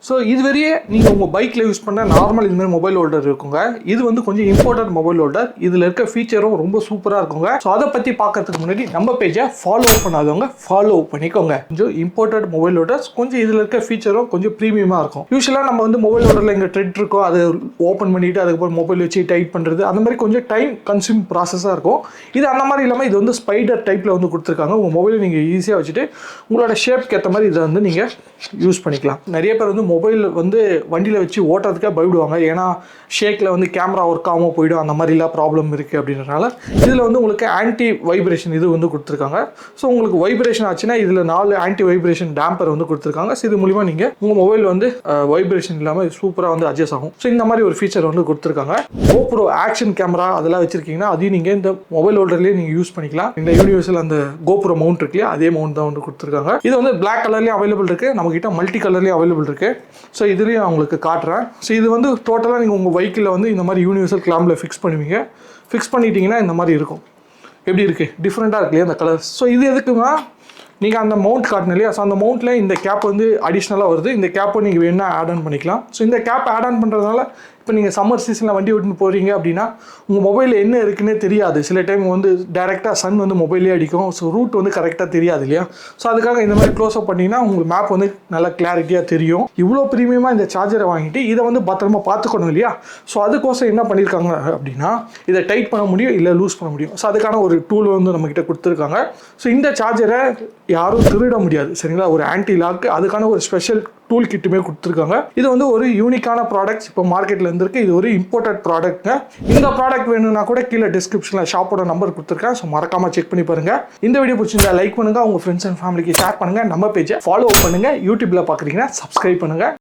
So இதுவரையே நீங்கள் உங்கள் பைக்கில் யூஸ் பண்ண நார்மல் இதுமாதிரி மொபைல் ஹோல்டர் இருக்குங்க. இது வந்து கொஞ்சம் இம்போர்ட்டட் மொபைல் ஹோல்டர். இதில் இருக்க ஃபீச்சரும் ரொம்ப சூப்பராக இருக்குங்க. ஸோ அதை பற்றி பார்க்கறதுக்கு முன்னாடி நம்ம பேஜை ஃபாலோ பண்ணாதவங்க ஃபாலோ பண்ணிக்கோங்க. கொஞ்சம் இம்போர்ட்டட் மொபைல் ஹோல்டர்ஸ் கொஞ்சம் இதில் இருக்க ஃபீச்சரும் கொஞ்சம் ப்ரீமியமாக இருக்கும். யூஸ்வலாக நம்ம வந்து மொபைல் ஹோல்டரில் எங்கள் த்ரெட் இருக்கோ அதை ஓப்பன் பண்ணிவிட்டு அதுக்கப்புறம் மொபைல் வச்சு டைட் பண்ணுறது அந்த மாதிரி கொஞ்சம் டைம் கன்சியூம் ப்ராசஸாக இருக்கும். இது அந்த மாதிரி இல்லாமல் இது வந்து ஸ்பைடர் டைப்பில் வந்து கொடுத்துருக்காங்க. உங்கள் மொபைலை நீங்கள் ஈஸியாக வச்சுட்டு உங்களோட ஷேப்க்கு ஏற்ற மாதிரி இதை வந்து நீங்கள் யூஸ் பண்ணிக்கலாம். நிறைய பேர் வந்து மொபைல் வந்து வண்டியில் வச்சு ஓட்டுறதுக்கே பயப்படுவாங்க. ஏன்னா ஷேக்கில் வந்து கேமரா ஒர்க் ஆகாமல் போயிடும், அந்த மாதிரிலாம் ப்ராப்ளம் இருக்குது அப்படின்றனால இதில் வந்து உங்களுக்கு ஆன்டி வைப்ரேஷன் இது வந்து கொடுத்துருக்காங்க. ஸோ உங்களுக்கு வைப்ரேஷன் ஆச்சுன்னா இதில் 4 ஆன்டி வைப்ரேஷன் டேம்பர் வந்து கொடுத்துருக்காங்க. ஸோ இது மூலிமா நீங்கள் உங்கள் மொபைல் வந்து வைப்ரேஷன் இல்லாமல் சூப்பராக வந்து அட்ஜஸ்ட் ஆகும். ஸோ இந்த மாதிரி ஒரு ஃபீச்சர் வந்து கொடுத்துருக்காங்க. GoPro ஆக்ஷன் கேமரா அதெல்லாம் வச்சிருக்கீங்கன்னா அதையும் நீங்கள் இந்த மொபைல் ஹோல்டர்லேயே நீங்கள் யூஸ் பண்ணிக்கலாம். இந்த யூனிவர்சல் அந்த GoPro மவுண்ட் இருக்கு இல்லையா, அதே மவுண்ட் தான் வந்து கொடுத்துருக்காங்க. இது வந்து பிளாக் கலர்லேயும் அவைலபிள் இருக்குது, நம்மகிட்ட மல்டி கலர்லேயும் அவைலபிள் இருக்குது. ஸோ இதுலேயும் நான் உங்களுக்கு காட்டுறேன். ஸோ இது வந்து டோட்டலாக நீங்கள் உங்கள் பைக்கில் வந்து இந்த மாதிரி யூனிவர்சல் கிளாம்பில் ஃபிக்ஸ் பண்ணுவீங்க. ஃபிக்ஸ் பண்ணிட்டீங்கன்னா இந்த மாதிரி இருக்கும். எப்படி இருக்குது, டிஃப்ரெண்ட்டாக இருக்கு இல்லையா அந்த கலர்ஸ். ஸோ இது எதுக்குன்னா நீங்கள் அந்த மவுண்ட் காட்டணும் இல்லையா, ஸோ அந்த மவுண்ட்டில் இந்த கேப் வந்து அடிஷ்னலாக வருது. இந்த கேப்பை நீங்கள் வேணால் ஆட் ஆன் பண்ணிக்கலாம். ஸோ இந்த கேப் ஆட் ஆன் பண்ணுறதுனால இப்போ நீங்கள் சம்மர் சீசனில் வண்டி ஓட்டின்னு போகிறீங்க அப்படின்னா உங்கள் மொபைலில் என்ன இருக்குன்னே தெரியாது. சில டைம் வந்து டேரெக்டாக சன் வந்து மொபைலே அடிக்கும். ஸோ ரூட் வந்து கரெக்டாக தெரியாது இல்லையா. ஸோ அதுக்காக இந்த மாதிரி க்ளோஸ் அப் பண்ணிங்கன்னா உங்களுக்கு மேப் வந்து நல்லா கிளாரிட்டியாக தெரியும். இவ்வளோ ப்ரீமியமாக இந்த சார்ஜரை வாங்கிட்டு இதை வந்து பத்திரமா பார்த்துக்கணும் இல்லையா. ஸோ அதுக்கோசம் என்ன பண்ணியிருக்காங்க அப்படின்னா இதை டைட் பண்ண முடியும், இல்லை லூஸ் பண்ண முடியும். ஸோ அதுக்கான ஒரு டூல் வந்து நம்மக்கிட்ட கொடுத்துருக்காங்க. ஸோ இந்த சார்ஜரை யாரும் திருட முடியாது சரிங்களா. ஒரு ஆன்டி லாக் அதுக்கான ஒரு ஸ்பெஷல் டூல் கிட்டுமே கொடுத்துருக்காங்க. இது வந்து ஒரு யூனிக்கான ப்ராடக்ட்ஸ் இப்போ மார்க்கெட்டில் இருந்திருக்கு. இது ஒரு இம்போர்ட்டட் ப்ராடக்ட்ங்க. இந்த ப்ராடக்ட் வேணும்னா கூட கீழே டிஸ்கிரிப்ஷனில் ஷாப்போட நம்பர் கொடுத்துருக்கேன். ஸோ மறக்காமல் செக் பண்ணி பாருங்கள். இந்த வீடியோ பிடிச்சிருந்தா லைக் பண்ணுங்கள், உங்கள் ஃப்ரெண்ட்ஸ் அண்ட் ஃபேமிலிக்கு ஷேர் பண்ணுங்கள், நம்ம பேஜை ஃபாலோ பண்ணுங்கள். யூடியூப்பில் பார்க்குறீங்கன்னா சப்ஸ்கிரைப் பண்ணுங்கள்.